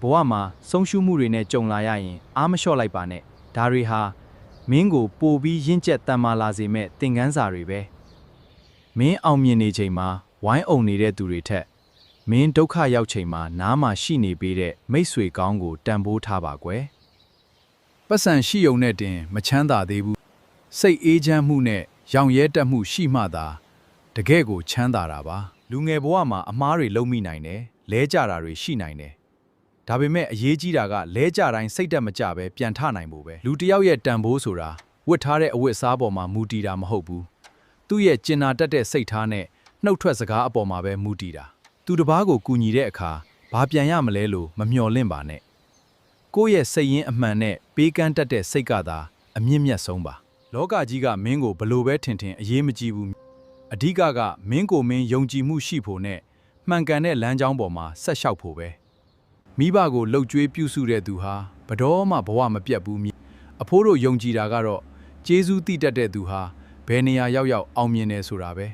ဘဝမှာဆုံးရှုံးမှုတွေနဲ့ကြုံလာရရင်အားမလျှော့လိုက်ပါနဲ့ဒါတွေဟာမင်းကိုပိုပြီးရင့်ကျက်တန်မာလာစေမဲ့သင်ခန်းစာတွေပဲမင်းအောင်မြင်နေချိန်မှာဝိုင်းအုံနေတဲ့သူတွေထက်မင်းဒုက္ခရောက်ချိန်မှာနားမှာရှိနေပေးတဲ့မိတ်ဆွေကောင်းကိုတန်ဖိုးထားပါကွယ်ပတ်စံရှိုံနဲ့တင်မချမ်းသာသေးဘူးစိတ်အေးချမ်းမှုနဲ့ရောင်ရဲတက်မှုရှိမှသာတကယ့်ကိုချမ်းသာတာပါလူငယ်ဘဝမှာအမားတွေလုံးမိနိုင်တယ်လဲကြတာတွေရှိနိုင်တယ်ဒါပေမဲ့အရေးကြီးတာကလဲကြတိုင်းစိတ်တက်မကြပဲပြန်ထနိုင်ဖို့ပဲလူတစ်ယောက်ရဲ့တန်ဖိုးဆိုတာဝတ်ထားတဲ့အဝတ်အစားပေါ်မှာမူတည်တာမဟုတ်ဘူးသူ့ရဲ့ကျင်နာတတ်တဲ့စိတ်ထားနဲ့နှုတ်ထွက်စကားအပေါ်မှာပဲမူတည်တာသူတစ်ပါးကိုကူညီတဲ့အခါဘာပြန်ရမလဲလို့မမျှော်လင့်ပါနဲ့ကိုယ့်ရဲ့စိတ်ရင်းအမှန်နဲ့ပေးကမ်းတတ်တဲ့စိတ်ကသာအမြင့်မြတ်ဆုံးပါလောကကြီးကမင်းကိုဘလို့ပဲထင်ထင်အရေးမကြီးဘူးအဓိကကမင်းကိုမင်းယုံကြည်မှုရှိဖို့နဲ့မှန်ကန်တဲ့လမ်းကြောင်းပေါ်မှာဆက်လျှောက်ဖို့ပဲမိဘကိုလှုပ်ကြွေးပြုစုတဲ့သူဟာဘတော်မှဘဝမပြတ်ဘူးအဖိုးတို့ယုံကြည်တာကတော့ကျေးဇူးတည်တတ်တဲ့သူဟာဘယ်နေရာရောက်ရောက်အောင်မြင်တယ်ဆိုတာပဲ